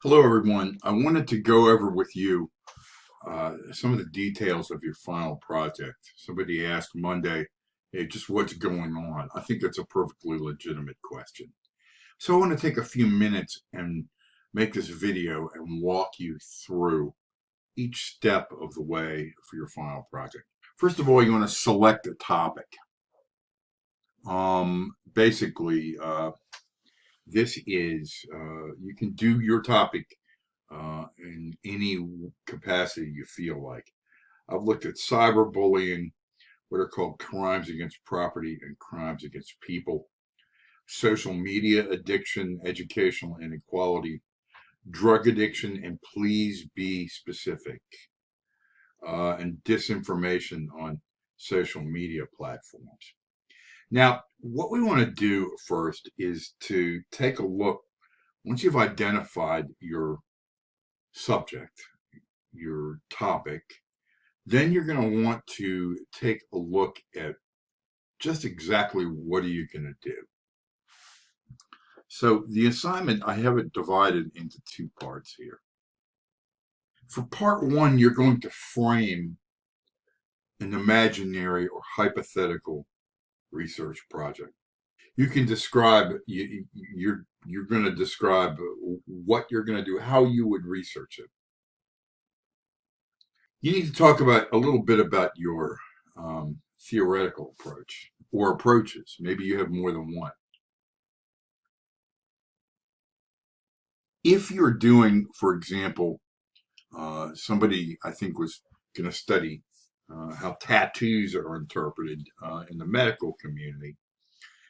Hello, everyone. I wanted to go over with you some of the details of your final project. Somebody asked Monday, hey, just what's going on? I think that's a perfectly legitimate question. So I want to take a few minutes and make this video and walk you through each step of the way for your final project. First of all, you want to select a topic. Basically, this is, you can do your topic in any capacity you feel like. I've looked at cyberbullying, what are called crimes against property and crimes against people, social media addiction, educational inequality, drug addiction, and please be specific, and disinformation on social media platforms. Now, what we want to do first is to take a look, once you've identified your subject, your topic, then you're going to want to take a look at just exactly what are you going to do. So the assignment, I have it divided into two parts here. For part one, you're going to frame an imaginary or hypothetical research project. You can describe, you're going to describe what you're going to do, how you would research it. You need to talk about a little bit about your theoretical approach or approaches. Maybe you have more than one. If you're doing, for example, somebody I think was going to study how tattoos are interpreted in the medical community,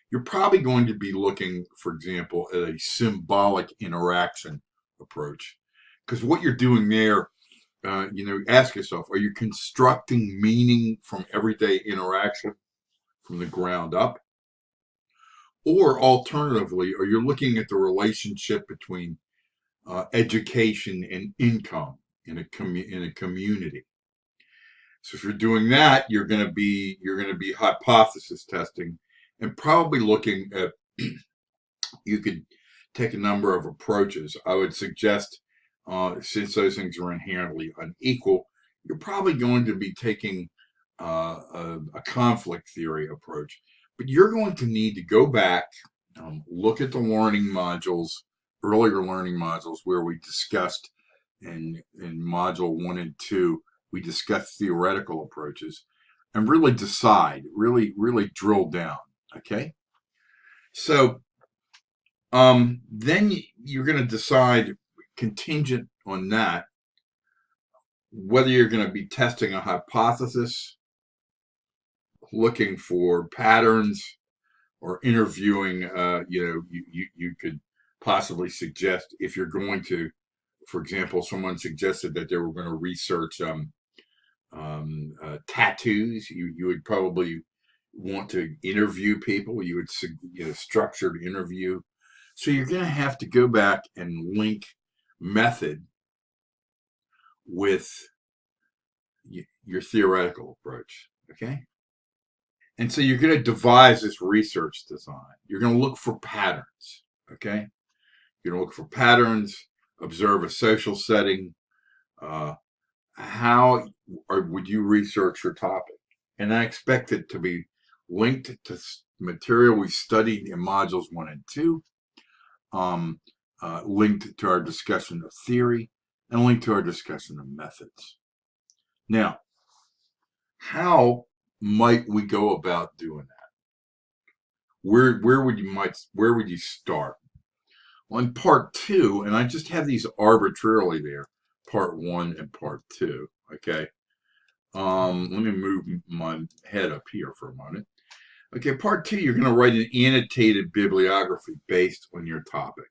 you're probably going to be looking, for example, at a symbolic interaction approach. Because what you're doing there, ask yourself, are you constructing meaning from everyday interaction from the ground up? Or alternatively, are you looking at the relationship between education and income in a community? So if you're doing that, you're going to be hypothesis testing and probably looking at you could take a number of approaches. I would suggest, since those things are inherently unequal, you're probably going to be taking a conflict theory approach. But you're going to need to go back, look at the learning modules, earlier learning modules where we discussed in module 1 and 2, we discussed theoretical approaches and really decide, really drill down. Okay. So then you're going to decide, contingent on that, whether you're going to be testing a hypothesis, looking for patterns, or interviewing. You could possibly suggest, if you're going to, for example, someone suggested that they were going to research tattoos. You would probably want to interview people. You would structured interview. So you're going to have to go back and link method with your theoretical approach. Okay. And so you're going to devise this research design. You're going to look for patterns. Okay. You're going to look for patterns, observe a social setting. How would you research your topic? And I expect it to be linked to material we studied in modules 1 and 2, linked to our discussion of theory, and linked to our discussion of methods. Now, how might we go about doing that? Where would you start? Well, in part 2, and I just have these arbitrarily there, part 1 and part 2. Okay. Let me move my head up here for a moment. Okay, part 2, you're going to write an annotated bibliography based on your topic.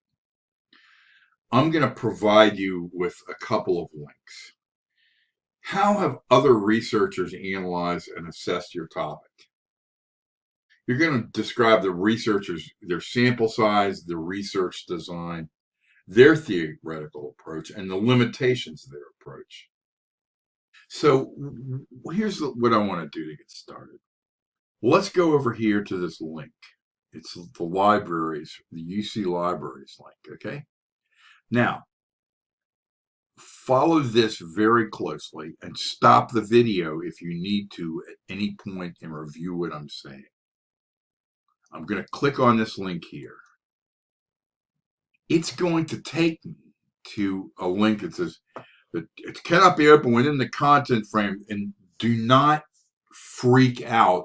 I'm going to provide you with a couple of links. How have other researchers analyzed and assessed your topic? You're going to describe the researchers, their sample size, their research design, their theoretical approach, and the limitations of their approach. So here's what I want to do to get started. Let's go over here to this link. It's the libraries, the UC Libraries link, okay? Now, Follow this very closely and stop the video if you need to at any point and review what I'm saying. I'm going to click on this link here. It's going to take me to a link that says that it cannot be opened within the content frame, and do not freak out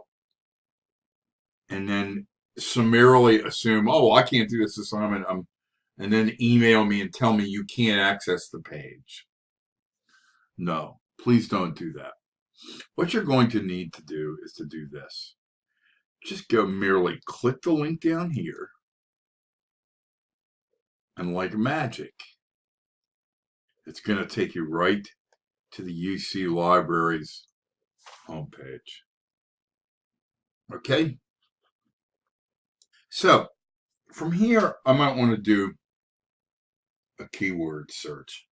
and then summarily assume, oh, I can't do this assignment, and then email me and tell me you can't access the page. No, please don't do that. What you're going to need to do is to do this. Just go merely click the link down here, and like magic, it's going to take you right to the UC Library's homepage. Okay? So, from here, I might want to do a keyword search.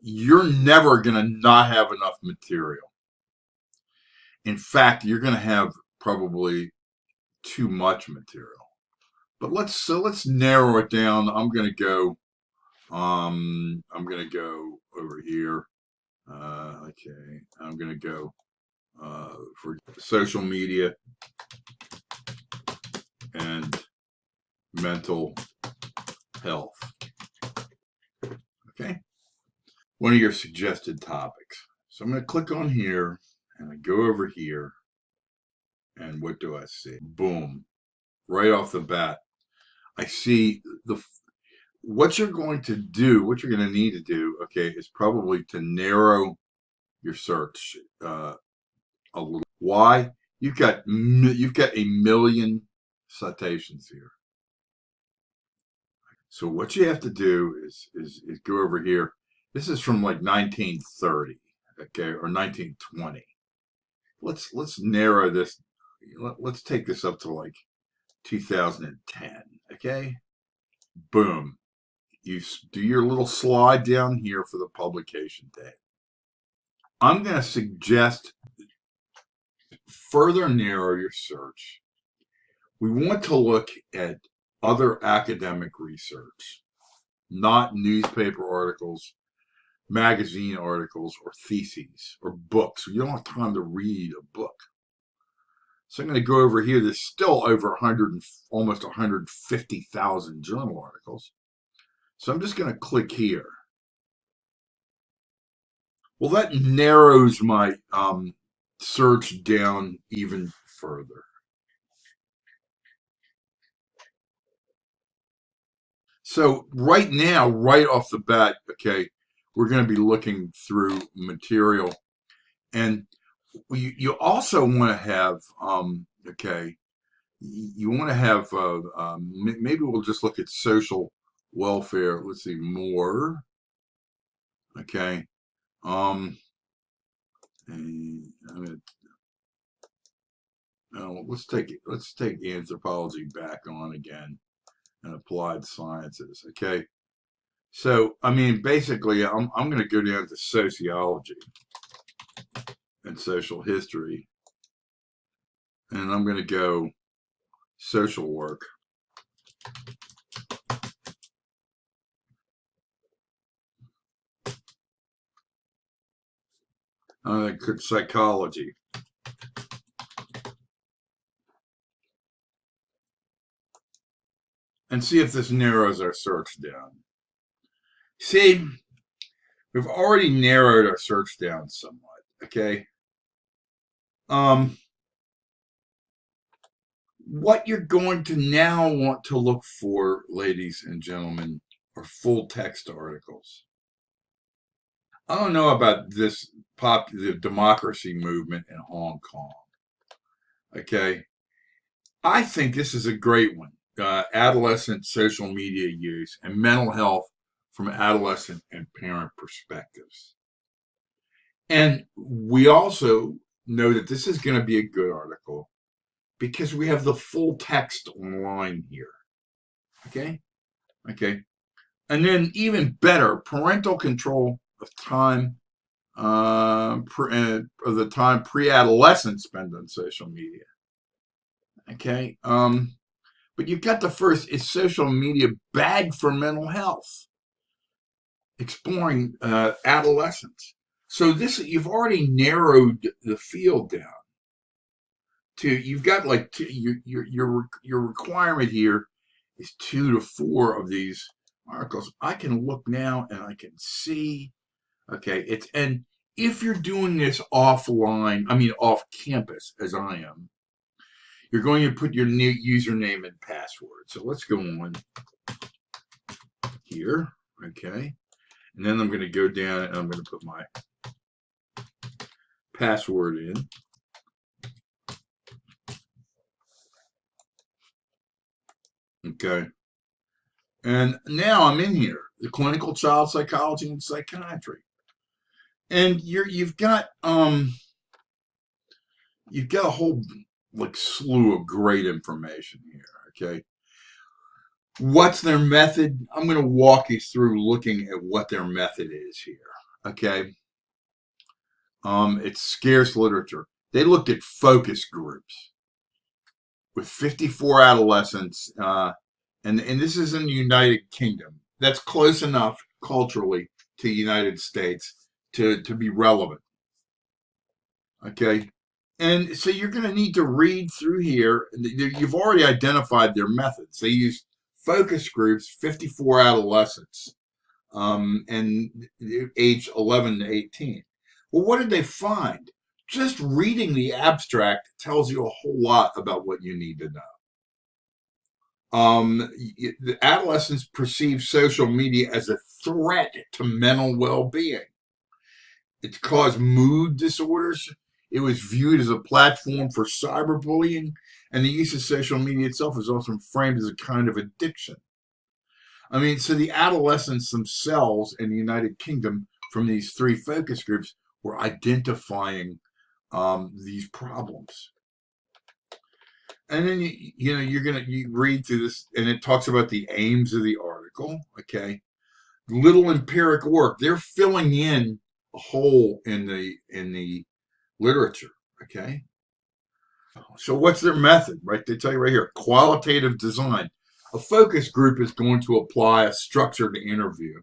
You're never going to not have enough material. In fact, you're going to have probably too much material. But let's narrow it down. I'm going to go over here. Okay, I'm going to go for social media and mental health. Okay, one of your suggested topics. So I'm going to click on here and I go over here, and what do I see? Boom, right off the bat, I see what you're going to do, what you're going to need to do, okay, is probably to narrow your search a little. Why? You've got a million citations here. So what you have to do is go over here. This is from like 1930, okay, or 1920. Let's narrow this. Let's take this up to like 2010, okay? Boom. You do your little slide down here for the publication date. I'm going to suggest further narrow your search. We want to look at other academic research, not newspaper articles, magazine articles, or theses, or books. You don't have time to read a book. So I'm going to go over here. There's still over almost 150,000 journal articles. So I'm just going to click here. Well, that narrows my search down even further. So right now, right off the bat, okay, we're going to be looking through material. And you also want to have, okay, you want to have, maybe we'll just look at social welfare. Let's see, more. Okay. Let's take anthropology back on again, and applied sciences. Okay. So, I mean, basically, I'm going to go down to sociology and social history, and I'm going to go social work. Psychology. And see if this narrows our search down. See, we've already narrowed our search down somewhat, okay? What you're going to now want to look for, ladies and gentlemen, are full text articles. I don't know about the democracy movement in Hong Kong. Okay. I think this is a great one. Adolescent social media use and mental health from adolescent and parent perspectives. And we also know that this is going to be a good article because we have the full text online here. Okay. Okay. And then even better, parental control of time, of the time pre-adolescents spend on social media. Okay. But you've got the first, is social media bad for mental health? exploring adolescence. So this you've already narrowed the field down to you've got like your requirement here is 2 to 4 of these articles. I can look now and I can see. Okay, it's and if you're doing this offline, I mean off campus, as I am, you're going to put your new username and password. So let's go on here. Okay, and then I'm going to go down and I'm going to put my password in. Okay. And now I'm in here, the clinical child psychology and psychiatry. And you've got a whole like slew of great information here. Okay. What's their method? I'm going to walk you through looking at what their method is here. Okay. It's scarce literature. They looked at focus groups with 54 adolescents, and this is in the United Kingdom. That's close enough culturally to the United States to be relevant. Okay. And so you're going to need to read through here. You've already identified their methods. They used focus groups, 54 adolescents, and age 11 to 18. Well, what did they find? Just reading the abstract tells you a whole lot about what you need to know. The adolescents perceive social media as a threat to mental well-being. It's caused mood disorders. It was viewed as a platform for cyberbullying, and the use of social media itself is often framed as a kind of addiction. I mean, so the adolescents themselves in the United Kingdom from these 3 focus groups were identifying these problems. And then you read through this, and it talks about the aims of the article. Okay, little empiric work. They're filling in a hole in the literature. Okay, so what's their method? Right, they tell you right here: qualitative design. A focus group is going to apply a structured interview.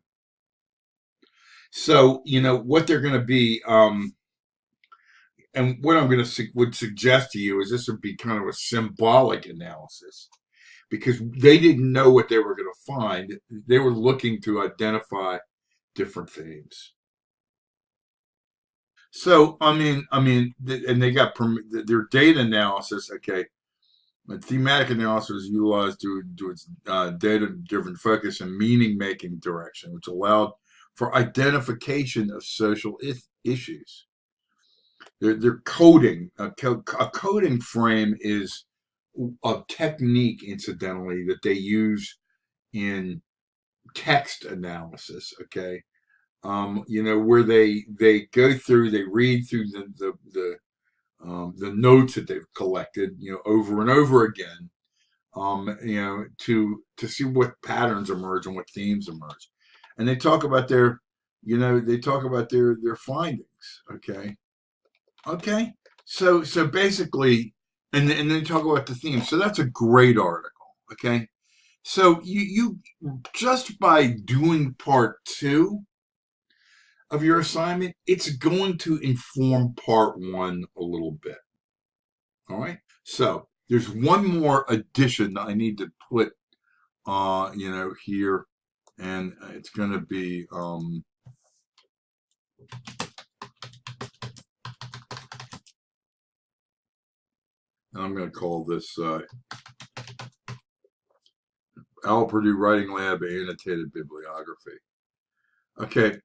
So what they're going to be. And what I'm going to would suggest to you is this would be kind of a symbolic analysis because they didn't know what they were going to find. They were looking to identify different themes. So and they got their data analysis. Okay, thematic analysis was utilized to do its data-driven focus and meaning-making direction, which allowed for identification of social issues. They're coding. A coding frame is a technique, incidentally, that they use in text analysis. Okay, where they go through, they read through the notes that they've collected, over and over again, to see what patterns emerge and what themes emerge, and they talk about their findings. Okay. So basically, and then talk about the theme. So that's a great article. Okay. So you just by doing part 2 of your assignment, it's going to inform part 1 a little bit. All right. So there's one more addition that I need to put, here, and it's going to be, and I'm going to call this Al Purdue Writing Lab Annotated Bibliography. Okay,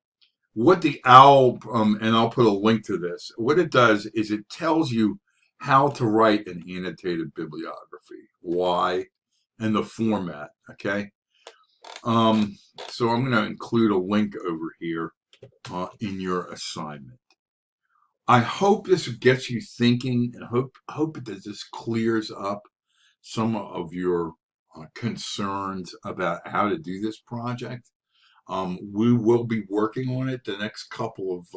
what the OWL, and I'll put a link to this, what it does is it tells you how to write an annotated bibliography, why, and the format, okay? So I'm going to include a link over here in your assignment. I hope this gets you thinking, and hope that this clears up some of your concerns about how to do this project. We will be working on it the next couple of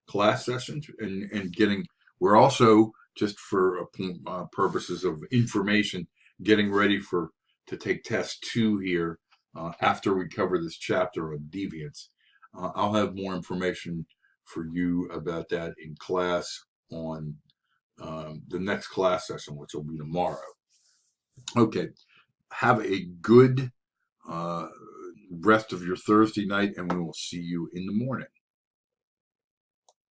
class sessions and getting, we're also, just for purposes of information, getting ready to take test 2 here after we cover this chapter on deviance. I'll have more information for you about that in class on the next class session, which will be tomorrow. Okay, have a good uh, rest of your Thursday night, and we will see you in the morning.